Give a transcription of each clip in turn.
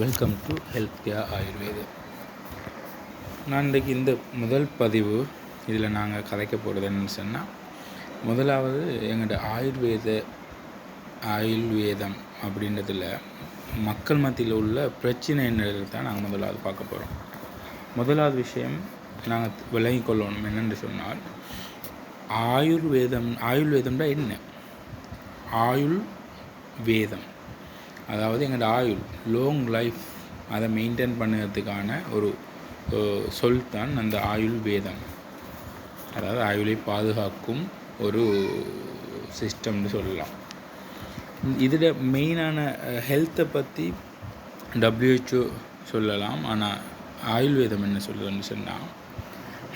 Welcome to health care Ayurveda. நான் இன்றைக்கி இந்த முதல் பதிவு இதில் நாங்கள் கதைக்க போகிறது என்னென்னு சொன்னால், முதலாவது எங்களோட ஆயுர்வேதம் அப்படின்றதில் மக்கள் மத்தியில் உள்ள பிரச்சனை என்னது தான் நாங்கள் முதலாவது பார்க்க போகிறோம். முதலாவது விஷயம் நாங்கள் விளங்கிக் கொள்ளணும் என்னென்று சொன்னால், ஆயுர்வேதம்னா என்ன? ஆயுள் வேதம், அதாவது எங்களோட ஆயுள் லாங் லைஃப் அதை மெயின்டைன் பண்ணுறதுக்கான ஒரு சொல் தான் அந்த ஆயுள் வேதம். அதாவது ஆயுளை பாதுகாக்கும் ஒரு சிஸ்டம்னு சொல்லலாம். இதில் மெயினான ஹெல்த்தை பற்றி WHO சொல்லலாம். ஆனால் ஆயுர்வேதம் என்ன சொல்லுதுன்னு சொன்னால்,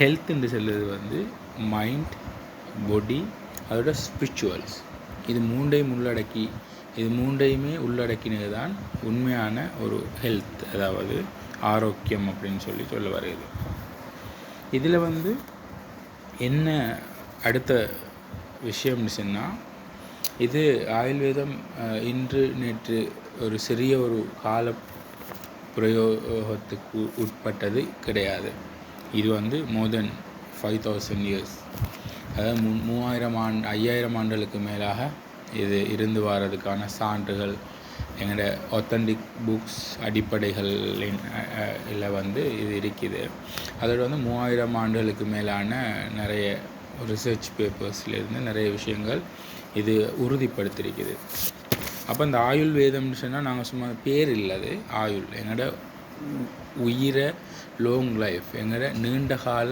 ஹெல்த்துன்னு சொல்லுறது மைண்ட், பாடி, அதோட ஸ்பிரிச்சுவல்ஸ், இது மூன்றையுமே உள்ளடக்கினது தான் உண்மையான ஒரு ஹெல்த், அதாவது ஆரோக்கியம் அப்படின்னு சொல்ல வருது. இதில் என்ன அடுத்த விஷயம்னு சொன்னால், இது ஆயுர்வேதம் இன்று நேற்று ஒரு சிறிய ஒரு கால பிரயோகத்துக்கு உட்பட்டது கிடையாது. இது மோர் தென் 5000 years, அதாவது 5000 ஆண்டுகளுக்கு மேலாக இது இருந்து வர்றதுக்கான சான்றுகள் எங்களோட ஒத்தன்டிக் புக்ஸ் அடிப்படைகளின் இது இருக்குது. அதோட 3000 ஆண்டுகளுக்கு மேலான நிறைய ரிசர்ச் பேப்பர்ஸ்லேருந்து நிறைய விஷயங்கள் இது உறுதிப்படுத்தியிருக்குது. அப்போ இந்த ஆயுள் வேதம்னு சொன்னால் நாங்கள் சும்மா பேர் இல்லாது ஆயுள், எங்களோட உயிரை, லாங் லைஃப், எங்களோட நீண்ட கால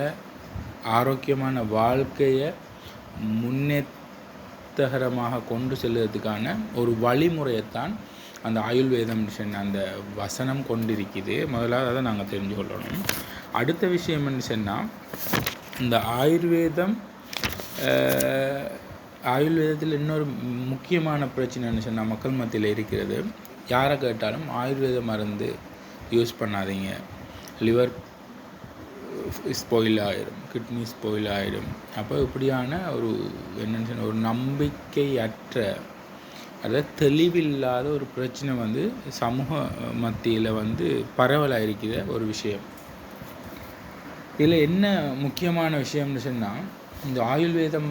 ஆரோக்கியமான வாழ்க்கையை முன்னேற்றகரமாக கொண்டு செல்வதற்கான ஒரு வழிமுறையைத்தான் அந்த ஆயுர்வேதம் சொன்ன அந்த வசனம் கொண்டிருக்குது. முதலாவது அதை நாங்கள் தெரிஞ்சு கொள்ளணும். அடுத்த விஷயம் என்ன சொன்னால், இந்த ஆயுர்வேதத்தில் இன்னொரு முக்கியமான பிரச்சனைன்னு சொன்னால் மக்கள் மத்தியில் இருக்கிறது. யாரை கேட்டாலும் ஆயுர்வேத மருந்து யூஸ் பண்ணாதீங்க, லிவர் ஸ்பாயில் ஆகிடும், கிட்னி ஸ்பாயில் ஆகிடும். அப்போ இப்படியான ஒரு என்னென்னு சொன்ன ஒரு நம்பிக்கையற்ற, அதாவது தெளிவில்லாத ஒரு பிரச்சனை சமூக மத்தியில் பரவலாக இருக்கிற ஒரு விஷயம். இதில் என்ன முக்கியமான விஷயம்னு சொன்னால், இந்த ஆயுர்வேதம்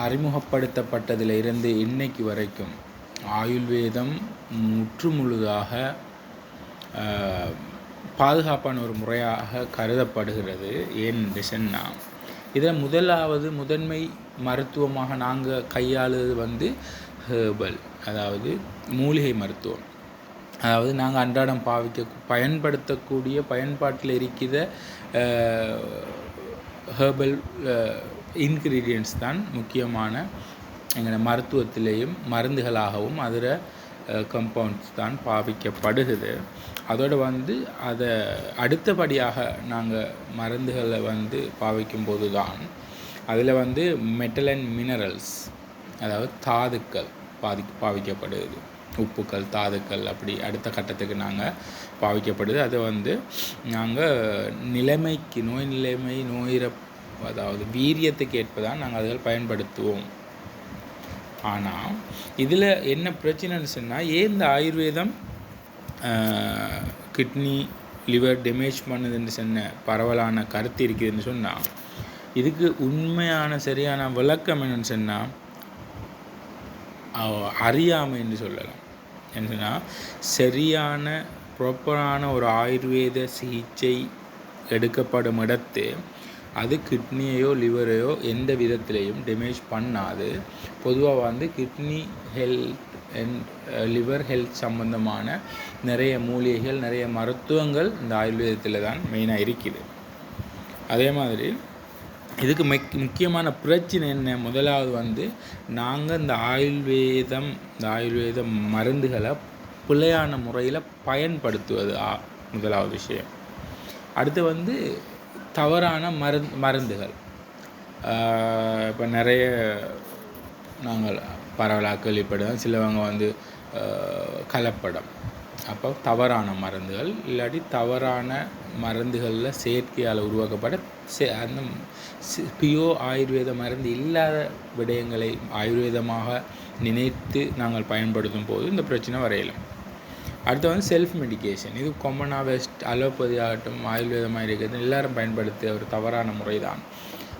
அறிமுகப்படுத்தப்பட்டதில் இருந்து இன்னைக்கு வரைக்கும் ஆயுர்வேதம் முற்றுமுழுதாக பாதுகாப்பான ஒரு முறையாக கருதப்படுகிறது. ஏன்னு சொன்னால், இதில் முதன்மை மருத்துவமாக நாங்கள் கையாளுவது ஹெர்பல், அதாவது மூலிகை மருத்துவம். அதாவது நாங்கள் அன்றாடம் பயன்படுத்தக்கூடிய பயன்பாட்டில் இருக்கிற ஹெர்பல் இன்க்ரீடியன்ட்ஸ் தான் முக்கியமான எங்கள் மருத்துவத்திலேயும் மருந்துகளாகவும் அதில் கம்பவுண்ட்ஸ் தான் பாவிக்கப்படுகிறது. அதோடு அதை அடுத்தபடியாக நாங்கள் மருந்துகளை பாவிக்கும்போது தான் அதில் மெட்டல் அண்ட் மினரல்ஸ், அதாவது தாதுக்கள் பாவிக்கப்படுது. உப்புக்கள், தாதுக்கள், அப்படி அடுத்த கட்டத்துக்கு நாங்கள் பாவிக்கப்படுது. அதை நாங்கள் நோய் நிலைமை, அதாவது வீரியத்துக்கு ஏற்பதான் நாங்கள் அதில் பயன்படுத்துவோம். ஆனால் இதில் என்ன பிரச்சனைன்னு சொன்னால், ஏன் இந்த ஆயுர்வேதம் கிட்னி, லிவர் டேமேஜ் பண்ணுதுன்னு சொன்ன பரவலான கருத்து இருக்குதுன்னு சொன்னால், இதுக்கு உண்மையான சரியான விளக்கம் என்னன்னு சொன்னால் அறியாமைன்னு சொல்லலாம். என்ன சொன்னால், சரியான ப்ராப்பரான ஒரு ஆயுர்வேத சிகிச்சை எடுக்கப்படும் இடத்து அது கிட்னியையோ லிவரையோ எந்த விதத்திலையும் டேமேஜ் பண்ணாது. பொதுவாக kidney health and liver health சம்பந்தமான நிறைய மூலிகைகள், நிறைய மருத்துவங்கள் இந்த ஆயுர்வேதத்தில் தான் மெயினாக இருக்குது. அதே மாதிரி இதுக்கு முக்கியமான பிரச்சனை என்ன? முதலாவது நாங்கள் இந்த ஆயுர்வேத மருந்துகளை பிழையான முறையில் பயன்படுத்துவது முதலாவது விஷயம். அடுத்து தவறான மருந்துகள். இப்போ நிறைய நாங்கள் பரவலாக கேள்விப்படுவோம், சிலவங்க கலப்படம். அப்போ தவறான மருந்துகள், இல்லாட்டி தவறான மருந்துகளில் செயற்கையால் உருவாக்கப்பட்ட அந்த பியோ ஆயுர்வேத மருந்து இல்லாத விடயங்களை ஆயுர்வேதமாக நினைத்து நாங்கள் பயன்படுத்தும் போது இந்த பிரச்சனை வரையலாம். அடுத்து வந்து செல்ஃப் மெடிக்கேஷன். இது காமனாக வெஸ்ட் அலோபதி ஆகட்டும் ஆயுர்வேதமாக இருக்கிறது எல்லாரும் பயன்படுத்திய ஒரு தவறான முறை தான்.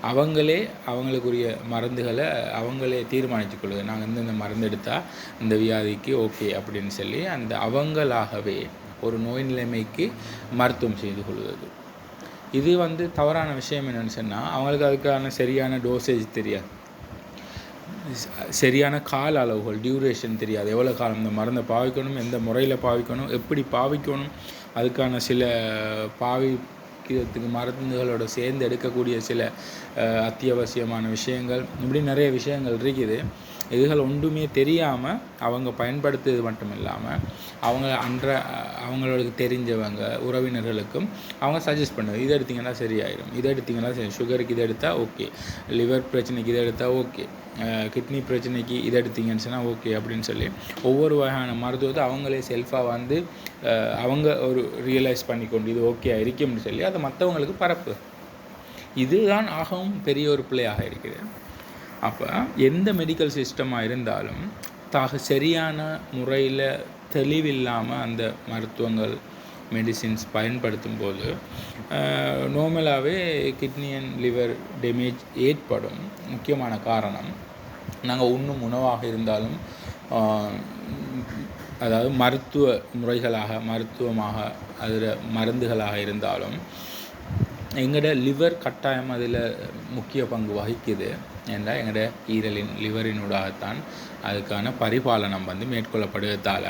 அவங்களே அவங்களுக்குரிய மருந்துகளை அவங்களே தீர்மானித்து கொள்ளுது. நாங்கள் இந்தந்த மருந்து எடுத்தால் இந்த வியாதிக்கு ஓகே அப்படின்னு சொல்லி அந்த அவங்களாகவே ஒரு நோய் நிலைமைக்கு மருத்துவம் செய்து கொள்வது. இது வந்து தவறான விஷயம். என்னென்னு சொன்னால் அவங்களுக்கு அதுக்கான சரியான டோசேஜ் தெரியாது, சரியான கால அளவுகள் டியூரேஷன் தெரியாது, எவ்வளோ காலம் இந்த மருந்தை பாவிக்கணும், எந்த முறையில் பாவிக்கணும், எப்படி பாவிக்கணும், அதுக்கான சில பாவிக்கிறதுக்கு மருந்துகளோட சேர்ந்து எடுக்கக்கூடிய சில அத்தியாவசியமான விஷயங்கள், இப்படி நிறைய விஷயங்கள் இருக்குது. இதுகள் ஒன்றுமே தெரியாமல் அவங்க பயன்படுத்துறது மட்டும் இல்லாமல் அவங்களுக்கு தெரிஞ்சவங்க உறவினர்களுக்கும் அவங்க சஜஸ்ட் பண்ணுது, இதை எடுத்திங்கன்னா சரியாயிடும், இதை எடுத்திங்கன்னா சரி, சுகருக்கு இதை எடுத்தால் ஓகே, லிவர் பிரச்சனைக்கு இதை எடுத்தால் ஓகே, கிட்னி பிரச்சனைக்கு இதை எடுத்திங்கன்னு சொன்னால் ஓகே அப்படின்னு சொல்லி ஒவ்வொரு வகையான மருத்துவத்தை அவங்களே செல்ஃபாக வந்து அவங்க ஒரு ரியலைஸ் பண்ணிக்கொண்டு இது ஓகே இருக்கும்னு சொல்லி அதை மற்றவங்களுக்கு பரப்பு. இதுதான் ஆகவும் பெரிய ஒரு பிள்ளையாக இருக்குது. அப்போ எந்த மெடிக்கல் சிஸ்டமாக இருந்தாலும் சரியான முறையில் தெளிவில்லாமல் அந்த மருத்துவங்கள் மெடிசின்ஸ் பயன்படுத்தும் போது நார்மலாகவே கிட்னி அண்ட் லிவர் டேமேஜ் ஏற்படும். முக்கியமான காரணம் நாங்கள் உண்ணும் உணவாக இருந்தாலும், அதாவது மருத்துவ முறைகளாக மருத்துவமாக அதில் மருந்துகளாக இருந்தாலும் எங்களோட லிவர் கட்டாயம் அதில் முக்கிய பங்கு வகிக்குது. ஏன்னா எங்களோட ஈரலின் லிவரினூடாகத்தான் அதுக்கான பரிபாலனம் வந்து மேற்கொள்ளப்படுவதால்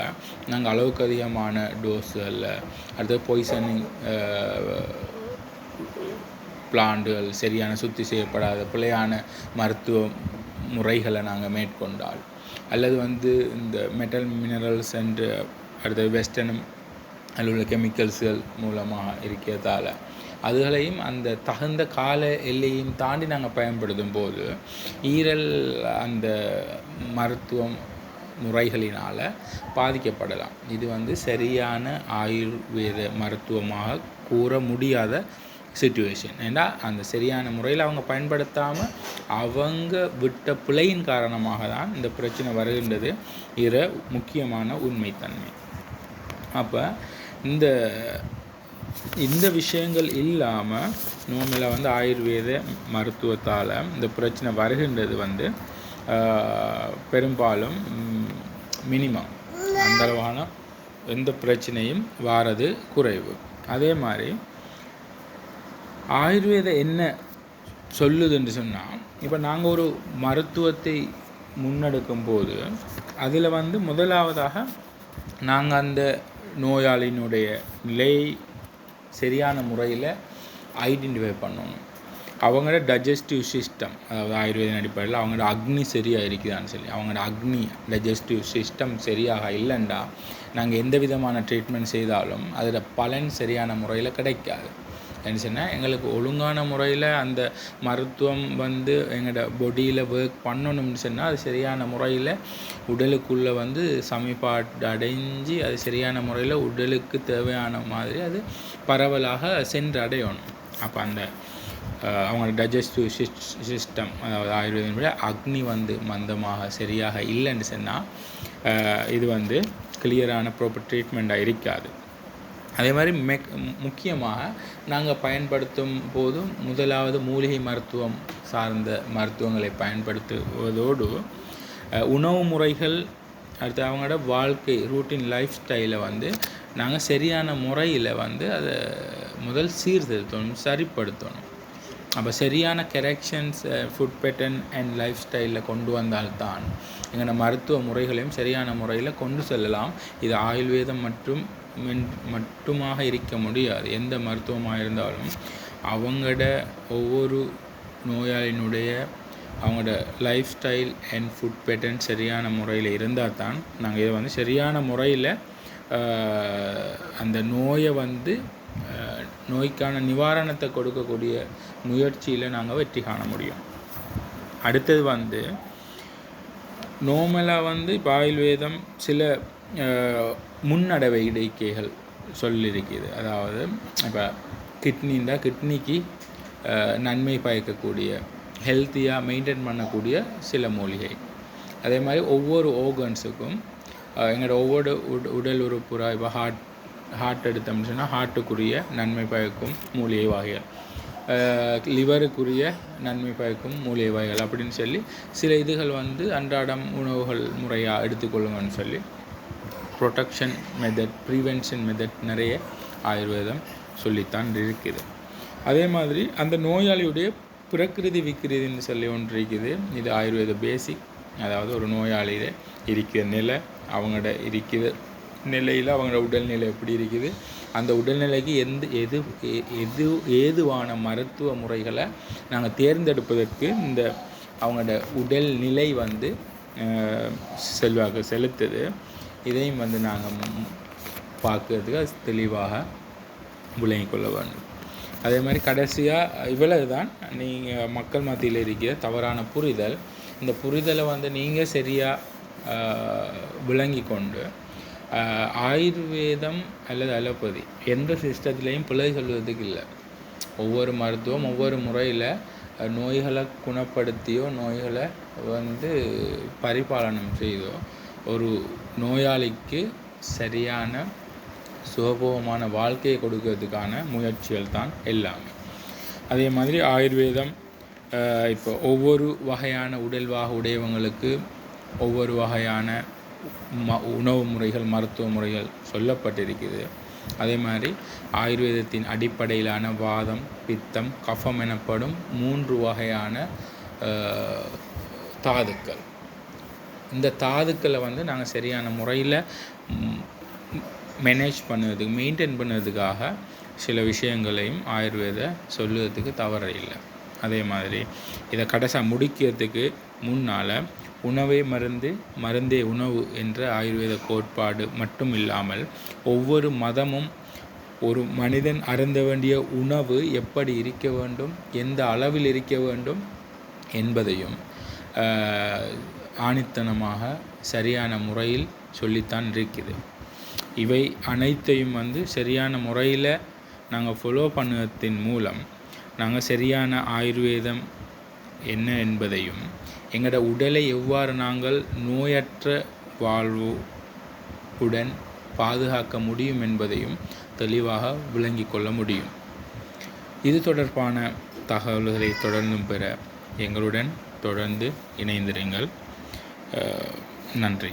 நாங்கள் அளவுக்கு அதிகமான டோஸுகளில் அடுத்து பாய்சனிங் பிளான்ட்டுகள், சரியான சுத்தி செய்யப்படாத பிழையான மருத்துவ முறைகளை நாங்கள் மேற்கொண்டால், அல்லது வந்து இந்த மெட்டல் மினரல்ஸ் அண்டு அடுத்த வெஸ்டர்ன் அல்லது கெமிக்கல்ஸ்கள் மூலமாக இருக்கிறதால அதுகளையும் அந்த தகுந்த கால எல்லையும் தாண்டி நாங்கள் பயன்படுத்தும் போது ஈரல் அந்த மருத்துவம் முறைகளினால் பாதிக்கப்படலாம். இது வந்து சரியான ஆயுர்வேத மருத்துவமாக கூற முடியாத சிச்சுவேஷன். ஏன்னா அந்த சரியான முறையில் அவங்க பயன்படுத்தாமல் அவங்க விட்ட பிழையின் காரணமாக தான் இந்த பிரச்சனை வருகின்றது. இது முக்கியமான உண்மைத்தன்மை. அப்போ இந்த விஷயங்கள் இல்லாமல் நார்மலாக வந்து ஆயுர்வேத மருத்துவத்தால் இந்த பிரச்சனை வருகின்றது வந்து பெரும்பாலும் மினிமம், அந்தளவான எந்த பிரச்சனையும் வாரது குறைவு. அதே மாதிரி ஆயுர்வேதம் என்ன சொல்லுதுன்னு சொன்னால், இப்போ நாங்கள் ஒரு மருத்துவத்தை முன்னெடுக்கும் போது அதில் வந்து முதலாவதாக நாங்கள் அந்த நோயாளியினுடைய நிலையை சரியான முறையில் ஐடென்டிஃபை பண்ணணும். அவங்களோட டைஜஸ்டிவ் சிஸ்டம், அதாவது ஆயுர்வேத அடிப்படையில் அவங்களோட அக்னி சரியாக இருக்குதான்னு சொல்லி, அவங்களோட அக்னி டைஜஸ்டிவ் சிஸ்டம் சரியாக இல்லைண்டா நாங்கள் எந்த விதமான ட்ரீட்மெண்ட் செய்தாலும் அதில் பலன் சரியான முறையில் கிடைக்காது. என்ன சொன்னால் எங்களுக்கு ஒழுங்கான முறையில் அந்த மருத்துவம் வந்து எங்களோட பாடியில் ஒர்க் பண்ணணும்னு சொன்னால் அது சரியான முறையில் உடலுக்குள்ளே வந்து சமன்பாடு அடைஞ்சு அது சரியான முறையில் உடலுக்கு தேவையான மாதிரி அது பரவலாக சென்று அடையணும். அப்போ அந்த அவங்களோட டைஜஸ்டிவ் சிஸ்டம், அதாவது ஆயுர்வேதனுடைய அக்னி வந்து மந்தமாக சரியாக இல்லைன்னு சொன்னால் இது வந்து கிளியரான ப்ராப்பர் ட்ரீட்மெண்ட்டாக இருக்காது. அதே மாதிரி முக்கியமாக நாங்கள் பயன்படுத்தும் போது முதலாவது மூலிகை மருத்துவம் சார்ந்த மருத்துவங்களை பயன்படுத்துவதோடு உணவு முறைகள், அடுத்து அவங்களோட வாழ்க்கை ரூட்டின் லைஃப் ஸ்டைலை வந்து நாங்கள் சரியான முறையில் வந்து அதை முதல் சீர்திருத்தணும், சரிப்படுத்தணும். அப்போ சரியான corrections food pattern and life ஸ்டைலில் கொண்டு வந்தால்தான் எங்களோட மருத்துவ முறைகளையும் சரியான முறையில் கொண்டு செல்லலாம். இது ஆயுர்வேதம் மட்டுமாக இருக்க முடியாது. எந்த மருத்துவமாக இருந்தாலும் அவங்களோட ஒவ்வொரு நோயாளியினுடைய அவங்களோட life style and food pattern சரியான முறையில் இருந்தால் தான் நாங்கள் இதை வந்து சரியான முறையில் அந்த நோயை வந்து நோய்க்கான நிவாரணத்தை கொடுக்கக்கூடிய முயற்சியில் நாங்கள் வெற்றி காண முடியும். அடுத்தது வந்து நார்மலாக வந்து இப்போ ஆயுர்வேதம் சில முன்னடவடிக்கைகள் சொல்லியிருக்குது. அதாவது இப்போ கிட்னிக்கு நன்மை பயக்கக்கூடிய ஹெல்த்தியாக மெயின்டைன் பண்ணக்கூடிய சில மூலிகை, அதே மாதிரி ஒவ்வொரு ஆர்கன்ஸுக்கும் எங்களோட ஒவ்வொரு உடல் உறுப்புறா இப்போ ஹார்ட் எடுத்தோம்னு சொன்னால் ஹார்ட்டுக்குரிய நன்மை பயக்கும் மூலிகை வகைகள், லிவருக்குரிய நன்மை பயக்கும் மூலிகை வகைகள் அப்படின்னு சொல்லி சில இதுகள் வந்து அன்றாடம் உணவுகள் முறையாக எடுத்துக்கொள்ளுங்கன்னு சொல்லி ப்ரொடெக்ஷன் மெத்தட், ப்ரிவென்ஷன் மெத்தட் நிறைய ஆயுர்வேதம் சொல்லித்தான் இருக்குது. அதே மாதிரி அந்த நோயாளியுடைய பிரகிருதி விக்கிருதின்னு சொல்லி ஒன்று இருக்குது. இது ஆயுர்வேத பேசிக். அதாவது ஒரு நோயாளியில் இருக்கிற நிலை, அவங்களோட இருக்கிற நிலையில் அவங்களோட உடல்நிலை எப்படி இருக்குது, அந்த உடல்நிலைக்கு ஏதுவான மருத்துவ முறைகளை நாங்கள் தேர்ந்தெடுப்பதற்கு இந்த அவங்களோட உடல்நிலை வந்து செல்வாக்கு செலுத்துது. இதையும் வந்து நாங்கள் பார்க்கறதுக்கு தெளிவாக விளங்கிக் கொள்ள வேண்டும். அதே மாதிரி கடைசியாக இவ்வளவு தான் நீங்கள் மக்கள் மத்தியில் இருக்கிற தவறான புரிதல். இந்த புரிதலை வந்து நீங்கள் சரியாக விளங்கி கொண்டு ஆயுர்வேதம் அல்லது அலோபதி எந்த சிஸ்டத்துலேயும் பிழை சொல்வதுக்கு இல்லை. ஒவ்வொரு மருத்துவம் ஒவ்வொரு முறையில் நோய்களை குணப்படுத்தியோ நோய்களை வந்து பரிபாலனம் செய்தோ ஒரு நோயாளிக்கு சரியான சுகபோகமான வாழ்க்கையை கொடுக்கறதுக்கான முயற்சிகள் தான் எல்லாமே. அதே மாதிரி ஆயுர்வேதம் இப்போ ஒவ்வொரு வகையான உடல்வாக உடையவங்களுக்கு ஒவ்வொரு வகையான உணவு முறைகள், மருத்துவ முறைகள் சொல்லப்பட்டிருக்குது. அதே மாதிரி ஆயுர்வேதத்தின் அடிப்படையிலான வாதம், பித்தம், கஃபம் எனப்படும் 3 வகையான தாதுக்கள். இந்த தாதுக்களை வந்து நாங்கள் சரியான முறையில் மேனேஜ் பண்ணுறதுக்கு, மெயின்டைன் பண்ணுறதுக்காக சில விஷயங்களையும் ஆயுர்வேத சொல்லுறதுக்கு தவறு இல்லை. அதே மாதிரி இதை கடைசியாக முடிக்கிறதுக்கு முன்னால் உணவே மருந்து, மருந்தே உணவு என்ற ஆயுர்வேத கோட்பாடு மட்டும் இல்லாமல் ஒவ்வொரு மதமும் ஒரு மனிதன் அருந்த வேண்டிய உணவு எப்படி இருக்க வேண்டும், எந்த அளவில் இருக்க வேண்டும் என்பதையும் ஆணித்தனமாக சரியான முறையில் சொல்லித்தான் இருக்குது. இவை அனைத்தையும் வந்து சரியான முறையில் நாங்கள் ஃபாலோ பண்ணுவதன் மூலம் நாங்கள் சரியான ஆயுர்வேதம் என்ன என்பதையும் எங்களோட உடலை எவ்வாறு நாங்கள் நோயற்ற வாழ்வுடன் பாதுகாக்க முடியும் என்பதையும் தெளிவாக விளங்கி கொள்ள முடியும். இது தொடர்பான தகவல்களை தொடர்ந்தும் பெற எங்களுடன் தொடர்ந்து இணைந்திருங்கள். நன்றி.